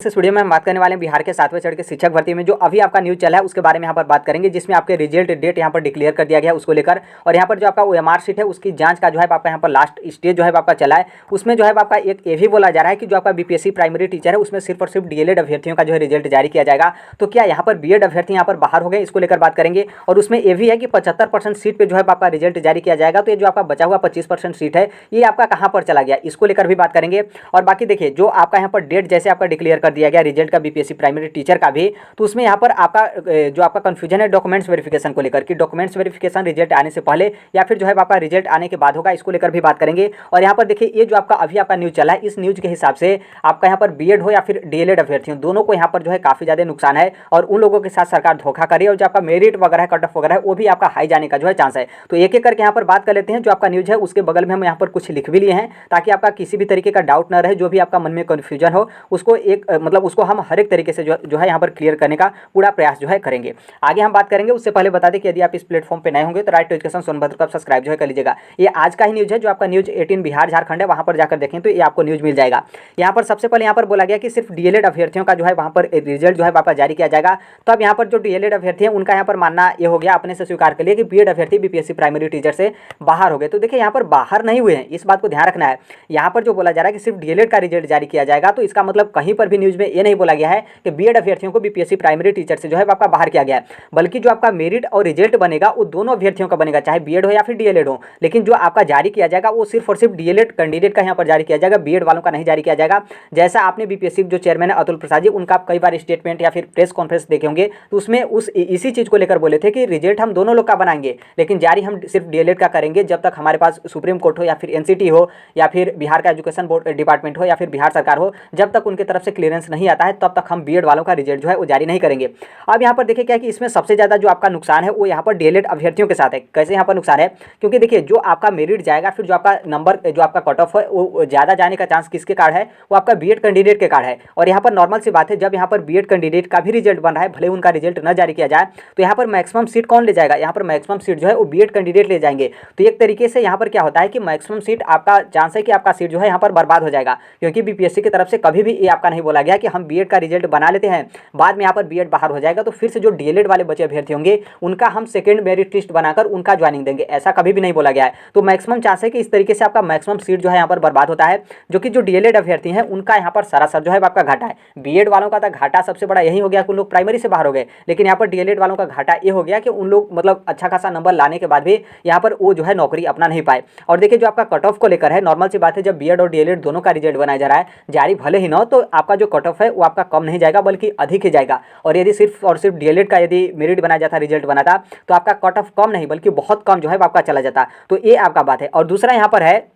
इस वीडियो में हम बात करने वाले हैं बिहार के 7वें चरण के शिक्षक भर्ती में जो अभी आपका न्यूज़ चला है उसके बारे में यहाँ पर बात करेंगे, जिसमें आपके रिजल्ट डेट यहाँ पर डिक्लेयर कर दिया गया है उसको लेकर। और यहाँ पर जो आपका ओएमआर शीट है उसकी जांच का जो है आपका यहाँ पर लास्ट स्टेज जो है आपका चला है, उसमें जो है आपका एक ये भी बोला जा रहा है कि जो आपका बीपीएससी प्राइमरी टीचर है उसमें सिर्फ और सिर्फ डीएलएड अभ्यर्थियों का जो है रिजल्ट जारी किया जाएगा। तो क्या यहाँ पर बीएड अभ्यर्थी यहाँ पर बाहर हो गए, इसको लेकर बात करेंगे। और उसमें ये भी है कि 75% सीट पर जो है आपका रिजल्ट जारी किया जाएगा। तो ये जो आपका बचा हुआ 25% सीट है ये आपका कहाँ पर चला गया, इसको लेकर भी बात करेंगे। और बाकी देखिए जो आपका यहाँ पर डेट जैसे आपका डिक्लेयर कर दिया गया रिजल्ट का बीपीएससी प्राइमरी टीचर का भी, तो उसमें यहाँ पर आपका जो आपका कंफ्यूजन है डॉक्यूमेंट्स वेरिफिकेशन को लेकर कि डॉक्यूमेंट्स वेरिफिकेशन रिजल्ट आने से पहले या फिर जो है आपका रिजल्ट आने के बाद होगा, इसको लेकर भी बात करेंगे। और यहाँ पर देखिए ये जो आपका अभी आपका न्यूज़ चला है, इस न्यूज़ के हिसाब से आपका यहाँ पर बीएड हो या फिर डीएलएड अभ्यर्थियों दोनों को यहाँ पर जो है काफ़ी ज़्यादा नुकसान है और उन लोगों के साथ सरकार धोखा करे और जो आपका मेरिट वगैरह कट ऑफ वगैरह है वो भी आपका हाई जाने का जो है चांस है। तो एक एक करके यहाँ पर बात कर लेते हैं। जो आपका न्यूज़ है उसके बगल में हम यहाँ पर कुछ लिख भी लिए हैं ताकि आपका किसी भी तरीके का डाउट ना रहे, जो भी आपका मन में कन्फ्यूजन हो उसको एक मतलब उसको हम हर एक तरीके से जो है यहाँ पर क्लियर करने का पूरा प्रयास जो है करेंगे। आगे हम बात करेंगे, उससे पहले बता दें कि यदि आप इस प्लेटफॉर्म पे नए होंगे तो राइट टू एजुकेशन सोनभद्र को आप सब्सक्राइब जो है कर लीजिएगा। ये आज का ही न्यूज़ है जो आपका न्यूज़ 18 बिहार झारखंड है, वहाँ पर जाकर देखें तो ये आपको न्यूज़ मिल जाएगा। यहाँ पर सबसे पहले यहाँ पर बोला गया कि सिर्फ डीएलएड अभ्यर्थियों का जो है वहाँ पर रिजल्ट जो है वापस जारी किया जाएगा। तो अब यहाँ पर जो डीएलएड अभ्यर्थी हैं उनका यहाँ पर मानना ये हो गया, अपने से स्वीकार कर लिया कि बीएड अभ्यर्थी बीपीएससी प्राइमरी टीचर से बाहर हो गए। तो देखिए यहाँ पर बाहर नहीं हुए हैं, इस बात को ध्यान रखना है। यहाँ पर जो बोला जा रहा है कि सिर्फ डीएलएड का रिजल्ट जारी किया जाएगा, तो इसका मतलब कहीं पर भी न्यूज़ में ये नहीं बोला गया है कि बीएड अभ्यर्थियों को बीपीएससी प्राइमरी टीचर से जो है आपका बाहर किया गया है, बल्कि जो आपका मेरिट और रिजल्ट बनेगा वो दोनों अभ्यर्थियों का बनेगा, चाहे बीएड हो या फिर डीएलएड हो। लेकिन जो आपका जारी किया जाएगा वो सिर्फ और सिर्फ डीएलएड कैंडिडेट का यहाँ पर जारी किया जाएगा, बीएड वालों का नहीं जारी किया जाएगा। जैसा आपने बीपीएससी जो चेयरमैन है अतुल प्रसाद जी, उनका कई बार स्टेटमेंट या फिर प्रेस कॉन्फ्रेंस देखे होंगे, तो उसमें इसी चीज़ को लेकर बोले थे कि रिजल्ट हम दोनों लोग का बनाएंगे लेकिन जारी हम सिर्फ डीएलएड का करेंगे जब तक हमारे पास सुप्रीम कोर्ट हो या फिर एनसीटी हो या फिर बिहार का एजुकेशन बोर्ड डिपार्टमेंट हो या फिर बिहार सरकार हो, जब तक उनकी तरफ से क्लियरेंस नहीं आता है तब तक हम बीएड वालों का रिजल्ट जो है वो जारी नहीं करेंगे। अब यहाँ पर देखिए क्या है कि इसमें सबसे ज़्यादा जो आपका नुकसान है वो यहाँ पर डीएलएड अभ्यर्थियों के साथ है। कैसे यहाँ पर नुकसान है, क्योंकि देखिए जो आपका मेरिट जाएगा फिर जो आपका नंबर जो आपका कट ऑफ है वो ज़्यादा जाने का चांस किसके कार्ड है, वो आपका बीएड कैंडिडेट के कार्ड है। और यहाँ पर नॉर्मल सी बात है, जब यहाँ पर बीएड कैंडिडेट का भी रिजल्ट बन रहा है, भले उनका रिजल्ट न जारी किया जाए, तो यहाँ पर मैक्सिमम सीट कौन ले जाएगा, यहाँ पर मैक्सिमम सीट जो है वो बीएड कैंडिडेट ले जाएंगे। तो एक तरीके से यहाँ पर क्या होता है कि मैक्सिमम सीट आपका चांस है कि आपका सीट जो है यहाँ पर बर्बाद हो जाएगा, क्योंकि बीपीएससी की तरफ से कभी भी ये आपका नहीं बोला गया कि हम बीएड का रिजल्ट बना लेते हैं बाद में यहाँ पर बीएड बाहर हो जाएगा तो फिर से जो डीएलएड वाले बचे अभ्यर्थी होंगे उनका हम सेकंड मेरिट लिस्ट बनाकर उनका ज्वाइनिंग देंगे, ऐसा कभी भी नहीं बोला गया है। तो मैक्सिमम चांस है कि इस तरीके से आपका मैक्सिमम सीट जो है यहाँ पर बर्बाद होता है, जो कि जो डीएलएड अभ्यर्थी हैं उनका यहाँ पर सरासर जो है आपका घाटा है। बीएड वालों का तो घाटा सबसे बड़ा यही हो गया कि उन लोग प्राइमरी से बाहर हो गए, लेकिन यहाँ पर डीएलएड वालों का घाटा ये हो गया कि उन लोग मतलब अच्छा खासा नंबर लाने के बाद भी यहाँ पर वो जो है नौकरी अपना नहीं पाए। और देखिए जो आपका कट ऑफ को लेकर है, नॉर्मल सी बात है, जब बीएड और डीएलएड दोनों का रिजल्ट बनाया जा रहा है जारी भले ही ना हो, तो आपका जो कट ऑफ है वो आपका कम नहीं जाएगा बल्कि अधिक ही जाएगा। और यदि सिर्फ और सिर्फ डीएलएड का यदि मेरिट बनाया जाता, रिजल्ट बना था, तो आपका कट ऑफ कम नहीं बल्कि बहुत कम जो है आपका चला जाता। तो ये आपका बात है। और दूसरा यहाँ पर है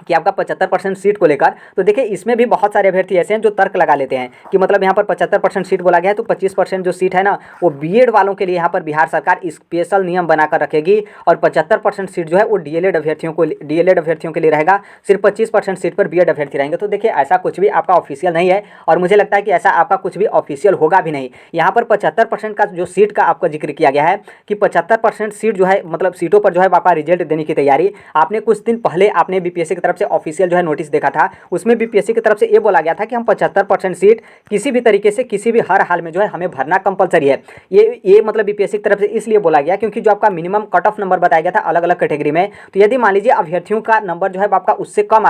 कि आपका 75% सीट को लेकर, तो देखिए इसमें भी बहुत सारे अभ्यर्थी ऐसे हैं जो तर्क लगा लेते हैं कि मतलब यहाँ पर 75% सीट बोला गया है तो 25% जो सीट है ना वो बीएड वालों के लिए यहाँ पर बिहार सरकार स्पेशल नियम बनाकर रखेगी और 75% सीट जो है वो डीएलएड अभ्यर्थियों के लिए रहेगा, सिर्फ 25% सीट पर बीएड अभ्यर्थी रहेंगे। तो देखिए ऐसा कुछ भी आपका ऑफिशियल नहीं है और मुझे लगता है कि ऐसा आपका कुछ भी ऑफिशियल होगा भी नहीं। यहाँ पर 75% का जो सीट का आपका जिक्र किया गया है कि 75% सीट जो है मतलब सीटों पर जो है आपका रिजल्ट देने की तैयारी, आपने कुछ दिन पहले आपने बीपीएससी की तरफ से ऑफिशियल जो है नोटिस देखा था, उसमें बीपीएससी की तरफ से ये बोला गया था कि हम 75% सीट किसी भी तरीके से किसी भी हर हाल में जो है हमें भरना कंपलसरी है। ये मतलब बीपीएससी की तरफ से इसलिए बोला गया क्योंकि जो आपका मिनिमम कट ऑफ नंबर बताया गया था अलग अलग कैटेगरी में, तो यदि मान लीजिए अभ्यर्थियों का नंबर जो है आपका उससे कम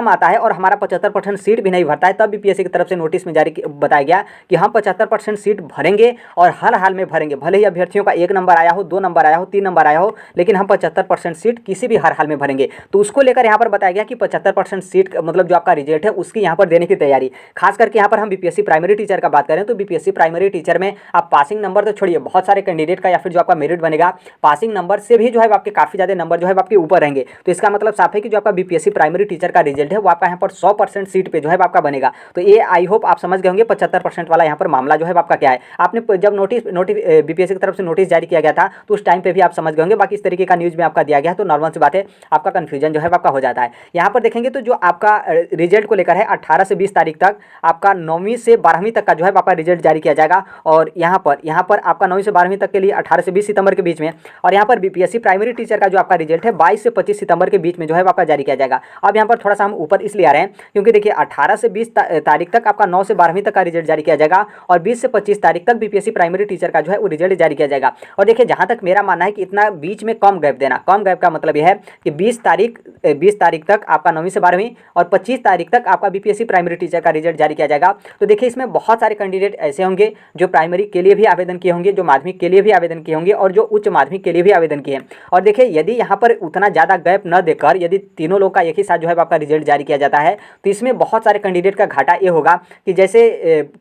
आता है और हमारा 75% सीट भी नहीं भरता है, तब बीपीएससी की तरफ से नोटिस में जारी बताया गया कि हम 75% सीट भरेंगे और हर हाल में भरेंगे, भले ही अभ्यर्थियों का 1 नंबर आया हो, 2 नंबर आया हो, 3 नंबर आया हो, लेकिन हम 75% सीट किसी भी हर हाल में भरेंगे। तो उसको लेकर यहाँ पर बताया गया कि 75% सीट मतलब जो आपका रिजल्ट है उसकी यहाँ पर देने की तैयारी। खास करके यहाँ पर हम बीपीएससी प्राइमरी टीचर का बात करें तो बीपीएससी प्राइमरी टीचर में आप पासिंग नंबर तो छोड़िए, बहुत सारे कैंडिडेट का या फिर जो आपका मेरिट बनेगा पासिंग नंबर से भी जो है आपके काफ़ी ज़्यादा नंबर जो है आपके ऊपर रहेंगे। तो इसका मतलब साफ है कि जो आपका बीपीएससी प्राइमरी टीचर का रिजल्ट है वो आपका यहाँ पर 100% सीट पर जो है आपका बनेगा। तो ये आई होप आप समझ गए होंगे 75% वाला यहाँ पर मामला जो है आपका क्या है। आपने जब नोटिस बीपीएससी की तरफ से नोटिस जारी किया गया था तो उस टाइम पर भी आप समझ गए होंगे। बाकी इस तरीके का न्यूज़ में आपका दिया गया है, तो नॉर्मल सी बात है आपका कन्फ्यूजन जो है आपका आपका हो जाता है। यहाँ पर देखेंगे तो जो आपका रिजल्ट को लेकर है 18 से 20 तारीख तक आपका 9वीं से 12वीं तक का जो है आपका रिजल्ट जारी किया जाएगा। और यहाँ पर आपका 9वीं से 12वीं तक के लिए 18 से 20 सितंबर के बीच में, और यहाँ पर बीपीएससी प्राइमरी टीचर का जो आपका रिजल्ट है 22 से 25 सितंबर के बीच में जो है आपका जारी किया जाएगा। अब यहाँ पर थोड़ा सा हम ऊपर इसलिए आ रहे हैं क्योंकि देखिए 18 से 20 तारीख तक आपका 9 से 12वीं तक का रिजल्ट जारी किया जाएगा और 20 से 25 तारीख तक बीपीएससी प्राइमरी टीचर का जो है वो रिजल्ट जारी किया जाएगा। और देखिए जहाँ तक मेरा मानना है कि इतना बीच में कम गैप देना, कम गैप का मतलब यह है कि 20 तारीख तक आपका 9वीं से 12वीं और 25 तारीख तक आपका बीपीएससी प्राइमरी टीचर का रिजल्ट जारी किया जाएगा। तो देखिए इसमें बहुत सारे कैंडिडेट ऐसे होंगे जो प्राइमरी के लिए भी आवेदन किए होंगे, जो माध्यमिक के लिए भी आवेदन किए होंगे और जो उच्च माध्यमिक के लिए भी आवेदन किए। और देखिए यदि यहाँ पर उतना ज़्यादा गैप न देकर यदि तीनों लोग का एक ही साथ जो है आपका रिजल्ट जारी किया जाता है तो इसमें बहुत सारे कैंडिडेट का घाटा ये होगा कि जैसे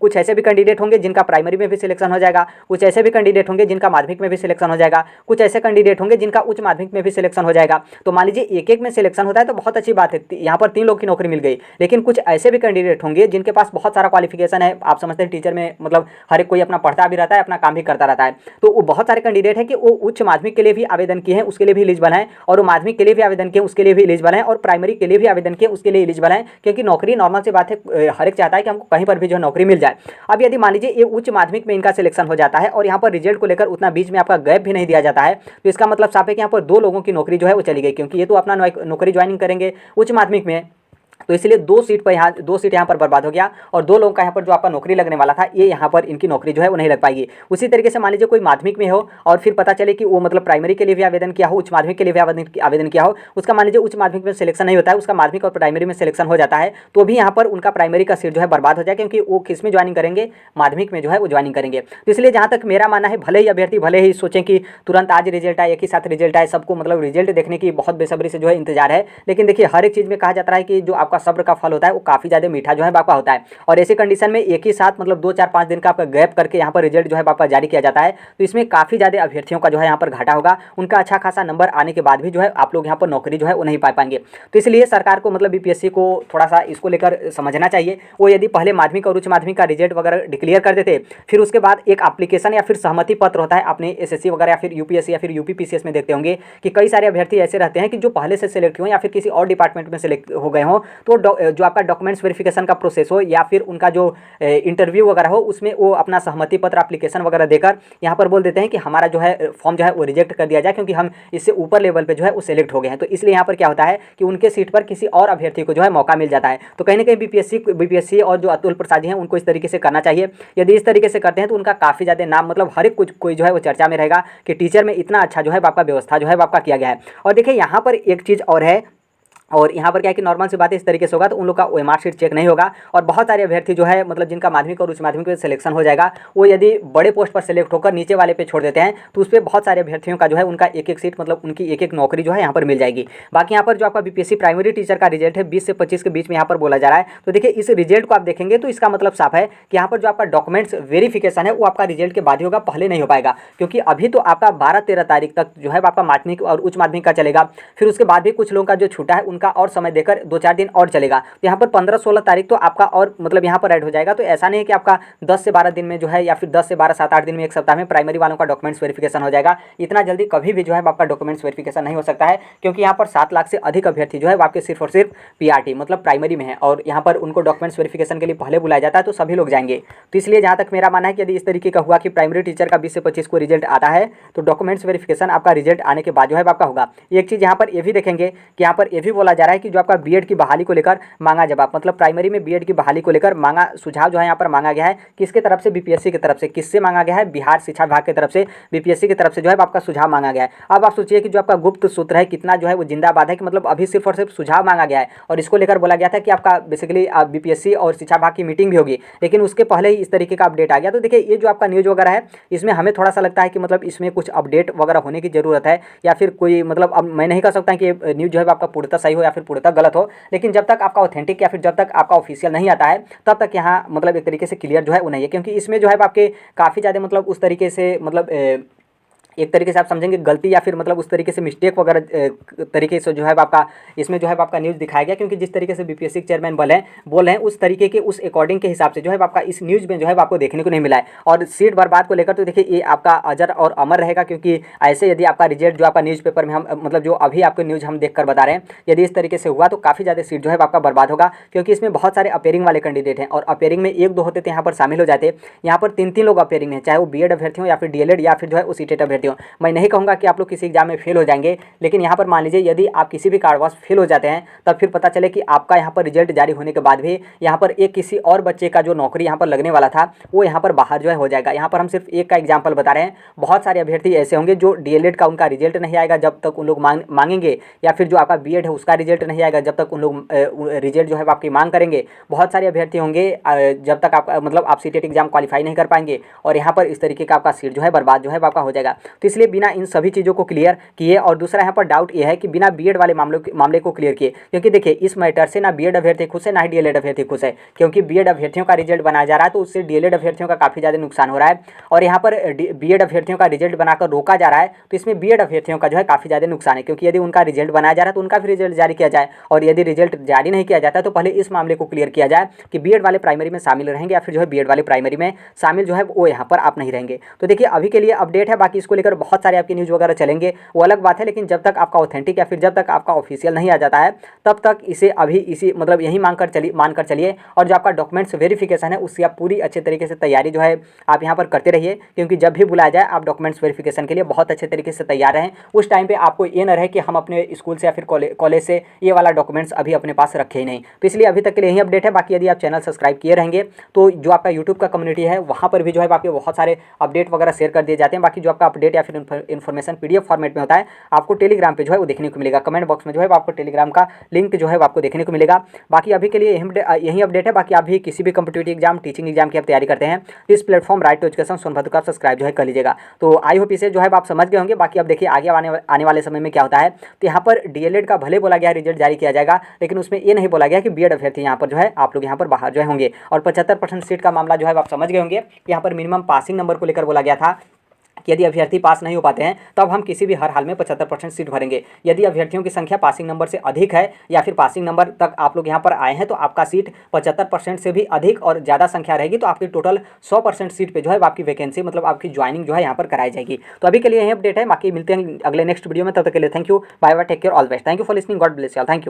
कुछ ऐसे भी कैंडिडेट होंगे जिनका प्राइमरी में भी सिलेक्शन हो जाएगा, कुछ ऐसे भी कैंडिडेट होंगे जिनका माध्यमिक में भी सिलेक्शन हो जाएगा, कुछ ऐसे कैंडिडेट होंगे जिनका उच्च माध्यमिक में भी सिलेक्शन हो जाएगा। तो मान लीजिए एक एक में सिलेक्शन होता है तो बहुत अच्छी बात है, यहाँ पर 3 लोग की नौकरी मिल गई। लेकिन कुछ ऐसे भी कैंडिडेट होंगे जिनके पास बहुत सारा क्वालिफिकेशन है, आप समझते हैं टीचर में मतलब हर एक कोई अपना पढ़ता भी रहता है, अपना काम भी करता रहता है। तो वो बहुत सारे कैंडिडेट हैं कि वो उच्च माध्यमिक के लिए भी आवेदन किए हैं, उसके लिए भी एलिजिबल हैं, और वो माध्यमिक के लिए भी आवेदन किए उसके लिए भी एलिजिबल हैं, और प्राइमरी के लिए भी आवेदन किए उसके लिए एलिजिबल हैं, क्योंकि नौकरी नॉर्मल सी बात है, हर एक चाहता है कि हमको कहीं पर भी जो नौकरी मिल जाए। अब यदि मान लीजिए ये उच्च माध्यमिक में इनका सिलेक्शन हो जाता है और यहाँ पर रिजल्ट को लेकर उतना बीच में आपका गैप भी नहीं दिया जाता है, तो इसका मतलब साफ है कि यहाँ पर 2 लोगों की नौकरी जो है वो चली गई, क्योंकि ये तो अपना नौकरी ज्वाइनिंग करेंगे उच्च माध्यमिक में, तो इसलिए 2 सीट यहाँ पर बर्बाद हो गया और 2 लोगों का यहाँ पर जो आपका नौकरी लगने वाला था ये यहाँ पर इनकी नौकरी जो है वो नहीं लग पाएगी। उसी तरीके से मान लीजिए कोई माध्यमिक में हो और फिर पता चले कि वो मतलब प्राइमरी के लिए भी आवेदन किया हो, उच्च माध्यमिक के लिए भी आवेदन किया हो, उसका मान लीजिए उच्च माध्यमिक में सिलेक्शन नहीं होता है, उसका माध्यमिक और प्राइमरी में सिलेक्शन हो जाता है, तो भी यहाँ पर उनका प्राइमरी का सीट जो है बर्बाद हो जाए, क्योंकि वो किस में ज्वाइनिंग करेंगे, माध्यमिक में जो है वो ज्वाइनिंग करेंगे। तो इसलिए जहाँ तक मेरा मानना है, भले ही अभ्यर्थी भले ही सोचें कि तुरंत आज रिजल्ट आए, एक ही साथ रिजल्ट आए, सबको मतलब रिजल्ट देखने की बहुत बेसब्री से जो है इंतजार है, लेकिन देखिए हर एक चीज़ में कहा जाता है कि जो आपका सब्र का फल होता है वो काफ़ी ज़्यादा मीठा जो है बापा होता है। और ऐसी कंडीशन में एक ही साथ मतलब 2 4 5 दिन का आपका गैप करके यहाँ पर रिजल्ट जो है बापा जारी किया जाता है, तो इसमें काफ़ी ज़्यादा अभ्यर्थियों का जो है यहाँ पर घाटा होगा, उनका अच्छा खासा नंबर आने के बाद भी जो है आप लोग यहाँ पर नौकरी जो है वो नहीं पा पाएंगे। तो इसलिए सरकार को मतलब बीपीएससी को थोड़ा सा इसको लेकर समझना चाहिए। वो यदि पहले माध्यमिक और उच्च माध्यमिक का रिजल्ट वगैरह डिक्लेयर कर देते, फिर उसके बाद एक एप्लीकेशन या फिर सहमति पत्र होता है अपने एसएससी वगैरह या फिर यूपीएससी या फिर यूपीपीसीएस में देखते होंगे कि कई सारे अभ्यर्थी ऐसे रहते हैं कि जो पहले से सिलेक्ट हुए या फिर किसी और डिपार्टमेंट में सिलेक्ट हो गए हों, तो जो आपका डॉक्यूमेंट्स वेरिफिकेशन का प्रोसेस हो या फिर उनका जो इंटरव्यू वगैरह हो, उसमें वो अपना सहमति पत्र एप्लीकेशन वगैरह देकर यहाँ पर बोल देते हैं कि हमारा जो है फॉर्म जो है वो रिजेक्ट कर दिया जाए, क्योंकि हम इससे ऊपर लेवल पे जो है वो सिलेक्ट हो गए हैं। तो इसलिए यहाँ पर क्या होता है कि उनके सीट पर किसी और अभ्यर्थी को जो है मौका मिल जाता है। तो कहीं ना कहीं बीपीएससी और जो अतुल प्रसाद जी हैं उनको इस तरीके से करना चाहिए। यदि इस तरीके से करते हैं तो उनका काफ़ी ज़्यादा नाम मतलब हर एक कुछ कोई जो है वो चर्चा में रहेगा कि टीचर में इतना अच्छा जो है आपका व्यवस्था जो है आपका किया गया है। और देखिए यहाँ पर एक चीज़ और है, और यहाँ पर क्या है कि नॉर्मल सी बात है, इस तरीके से होगा तो उन लोग का ओएमआर शीट चेक नहीं होगा, और बहुत सारे अभ्यर्थी जो है मतलब जिनका माध्यमिक और उच्च माध्यमिक में सिलेक्शन हो जाएगा, वो यदि बड़े पोस्ट पर सिलेक्ट होकर नीचे वाले पे छोड़ देते हैं तो उस पर बहुत सारे अभ्यर्थियों का जो है उनका एक एक सीट मतलब उनकी एक एक नौकरी जो है यहाँ पर मिल जाएगी। बाकी यहाँ पर जो आपका बीपीएससी प्राइमरी टीचर का रिजल्ट है 20 से 25 के बीच में यहाँ पर बोला जा रहा है। तो देखिए इस रिजल्ट को आप देखेंगे तो इसका मतलब साफ है कि यहाँ पर जो आपका डॉक्यूमेंट्स वेरिफिकेशन है वो आपका रिजल्ट के बाद ही होगा, पहले नहीं हो पाएगा, क्योंकि अभी तो आपका 12-13 तारीख तक जो है आपका माध्यमिक और उच्च माध्यमिक का चलेगा, फिर उसके बाद भी कुछ लोगों का जो छूटा है उनका और समय देकर 2-4 दिन और चलेगा। तो यहाँ पर 15-16 तारीख तो आपका और मतलब यहाँ पर ऐड हो जाएगा। तो ऐसा नहीं है कि आपका 10 से 12 दिन में जो है या फिर 10 से 12 7-8 दिन में, एक सप्ताह में प्राइमरी वालों का डॉक्यूमेंट्स वेरिफिकेशन हो जाएगा। इतना जल्दी कभी भी जो है आपका डॉक्यूमेंट्स वेरिफिकेशन नहीं हो सकता है, क्योंकि यहाँ पर 7 लाख से अधिक अभ्यर्थी जो है आपके सिर्फ और सिर्फ पीआरटी मतलब प्राइमरी में है, और यहाँ पर उनको डॉक्यूमेंट्स वेरिफिकेशन के लिए पहले बुलाया जाता है, तो सभी लोग जाएंगे। तो इसलिए जहाँ तक मेरा मानना है कि यदि इस तरीके का हुआ कि प्राइमरी टीचर का 20 से 25 को रिजल्ट आता है तो डॉक्यूमेंट्स वेरिफिकेशन आपका रिजल्ट आने के बाद जो है आपका होगा। एक चीज़ यहाँ पर ये भी देखेंगे कि यहाँ पर ये भी बोला जा रहा है कि जो आपका बीएड की बहाली को लेकर मांगा जवाब, मतलब प्राइमरी में बीएड की बहाली को लेकर मांगा सुझाव जो है यहाँ पर मांगा गया है, किसके तरफ से, बीपीएससी की तरफ से। किससे मांगा गया है? बिहार शिक्षा विभाग की तरफ से बीपीएससी की तरफ से जो है आपका सुझाव मांगा गया है। अब आप सोचिए कि जो आपका गुप्त सूत्र है कितना जो है वो जिंदाबाद है, कि मतलब अभी सिर्फ और सिर्फ सुझाव मांगा गया है, और इसको लेकर बोला गया था कि आपका बेसिकली बीपीएससी और शिक्षा विभाग की मीटिंग भी होगी, लेकिन उसके पहले ही इस तरीके का अपडेट आ गया। तो देखिए ये जो आपका न्यूज़ वगैरह है इसमें हमें थोड़ा सा लगता है कि मतलब इसमें कुछ अपडेट वगैरह होने की ज़रूरत है, या फिर कोई मतलब अब मैं नहीं कह सकता कि न्यूज़ जो है आपका पूर्णतः सही हो या फिर पूर्णतः गलत हो, लेकिन जब तक आपका ऑथेंटिक या फिर जब तक आपका ऑफिशियल नहीं आता है तब तक यहाँ मतलब एक तरीके से क्लियर जो है वो नहीं है, क्योंकि इसमें जो है आपके काफ़ी ज़्यादा मतलब उस तरीके से मतलब एक तरीके से आप समझेंगे गलती या फिर मतलब उस तरीके से मिस्टेक वगैरह तरीके से जो है आपका इसमें जो है आपका न्यूज़ दिखाया गया, क्योंकि जिस तरीके से बीपीएससी के चेयरमैन बोल रहे हैं उस तरीके के उस अकॉर्डिंग के हिसाब से जो है आपका इस न्यूज़ में जो है आपको देखने को नहीं मिला है। और सीट बर्बाद को लेकर तो देखिए ये आपका अजर और अमर रहेगा, क्योंकि ऐसे यदि आपका रिजल्ट जो आपका न्यूज़पेपर में हम मतलब जो अभी आपको न्यूज़ हम देखकर बता रहे हैं, यदि इस तरीके से हुआ तो काफ़ी ज़्यादा सीट जो है आपका बर्बाद होगा, क्योंकि इसमें बहुत सारे अपेयरिंग वाले कैंडिडेट हैं और अपेयरिंग में एक दो होते थे यहाँ पर शामिल हो जाते। यहाँ पर तीन लोग अपेयरिंग हैं, चाहे वो बीएड अभ्यर्थी हो या फिर डीएलएड या फिर जो है वो सीटेट अभ्यर्थी हो। मैं नहीं कहूँगा कि आप लोग किसी एग्जाम में फेल हो जाएंगे, लेकिन यहाँ पर मान लीजिए यदि आप किसी भी कारणवश फेल हो जाते हैं तब फिर पता चले कि आपका यहाँ पर रिजल्ट जारी होने के बाद भी यहाँ पर एक किसी और बच्चे का जो नौकरी यहाँ पर लगने वाला था वो यहाँ पर बाहर जो है हो जाएगा। यहाँ पर हम सिर्फ एक का एग्जाम्पल बता रहे हैं, बहुत सारे अभ्यर्थी ऐसे होंगे जो डीएलएड का उनका रिजल्ट नहीं आएगा जब तक उन लोग मांगेंगे, या फिर जो आपका बीएड है उसका रिजल्ट नहीं आएगा जब तक उन लोग रिजल्ट जो है आपकी मांग करेंगे। बहुत सारे अभ्यर्थी होंगे जब तक आप मतलब आप सीटेट एग्जाम क्वालिफाई नहीं कर पाएंगे और यहाँ पर इस तरीके का आपका सीट जो है बर्बाद जो है आपका हो जाएगा। तो इसलिए बिना इन सभी चीज़ों को क्लियर किए, और दूसरा यहाँ पर डाउट ये है कि बिना बीएड वाले मामले को क्लियर किए, क्योंकि देखिए इस मैटर से ना बीएड अभ्यर्थी खुश है ना ही डीएलएड अभ्यर्थी खुश है, क्योंकि बीएड अभ्यर्थियों का रिजल्ट बनाया जा रहा है तो उससे डीएलएड अभ्यर्थियों का काफ़ी ज़्यादा नुकसान हो रहा है, और यहाँ पर बीएड अभ्यर्थियों का रिजल्ट बनाकर रोका जा रहा है तो इसमें बीएड अभ्यर्थियों का जो है काफ़ी ज़्यादा नुकसान है, क्योंकि यदि उनका रिजल्ट बनाया जा रहा है तो उनका भी रिजल्ट जारी किया जाए, और यदि रिजल्ट जारी नहीं किया जाता है तो पहले इस मामले को क्लियर किया जाए कि बीएड वाले प्राइमरी में शामिल रहेंगे या फिर जो है बीएड वाले प्राइमरी में शामिल जो है वो यहाँ पर आप नहीं रहेंगे। तो देखिए अभी के लिए अपडेट है, बाकी इसको लेकर बहुत सारे आपकी न्यूज़ वगैरह चलेंगे वो अलग बात है, लेकिन जब तक आपका ऑथेंटिक या फिर जब तक आपका ऑफिशियल नहीं आ जाता है तब तक इसे अभी इसी मतलब यही मानकर चलिए, और जो आपका डॉक्यूमेंट्स वेरिफिकेशन है उसकी आप पूरी अच्छे तरीके से तैयारी जो है आप यहाँ पर करते रहिए, क्योंकि जब भी बुलाया जाए आप डॉक्यूमेंट्स वेरिफिकेशन के लिए बहुत अच्छे तरीके से तैयार रहें। उस टाइम पे आपको ये न रहे कि हम अपने स्कूल से या फिर कॉलेज से ये वाला डॉक्यूमेंट्स अभी अपने पास रखे ही नहीं। तो इसलिए अभी तक के लिए यही अपडेट है। बाकी यदि आप चैनल सब्सक्राइब किए रहेंगे तो जो आपका यूट्यूब का कम्युनिटी है वहाँ पर भी जो है आपके बहुत सारे अपडेट वगैरह शेयर कर दिए जाते हैं। बाकी जो आपका अपडेट या फिर इन्फॉर्मेशन पीडीएफ फॉर्मेट में होता है आपको टेलीग्राम पे जो है वो देखने को मिलेगा। कमेंट बॉक्स में जो है आपको टेलीग्राम का लिंक जो है आपको देखने को मिलेगा। बाकी अभी के लिए यही अपडेट है। बाकी आप भी किसी भी कॉम्पिटिटिव एग्जाम टीचिंग एग्जाम की आप तैयारी करते हैं तो इस platform right to education Sonbhadra का सब्सक्राइब जो है कर लीजिएगा। तो आई होप इसे जो है आप समझ गए होंगे। बाकी अब देखिए आगे आने वाले समय में क्या होता है। तो यहाँ पर डीएलएड का भले बोला गया रिजल्ट जारी किया जाएगा, लेकिन उसमें ये नहीं बोला गया कि बीएड अभ्यर्थी यहाँ पर जो है आप लोग यहाँ पर बाहर जो है होंगे। और 75% सीट का मामला जो है आप समझ गए होंगे। यहाँ पर मिनिमम पासिंग नंबर को लेकर बोला गया था कि यदि अभ्यर्थी पास नहीं हो पाते हैं तब हम किसी भी हर हाल में 75% सीट भरेंगे। यदि अभ्यर्थियों की संख्या पासिंग नंबर से अधिक है या फिर पासिंग नंबर तक आप लोग यहाँ पर आए हैं तो आपका सीट 75% से भी अधिक और ज़्यादा संख्या रहेगी तो आपकी टोटल 100% सीट पे जो है आपकी वैकेंसी मतलब आपकी ज्वाइनिंग जो है यहाँ पर कराई जाएगी। तो अभी के लिए यही अपडेट है। बाकी मिलते हैं अगले नेक्स्ट वीडियो में, तब तक के लिए thank you, bye bye, take care, all best, thank you for listening, God bless you all, thank you.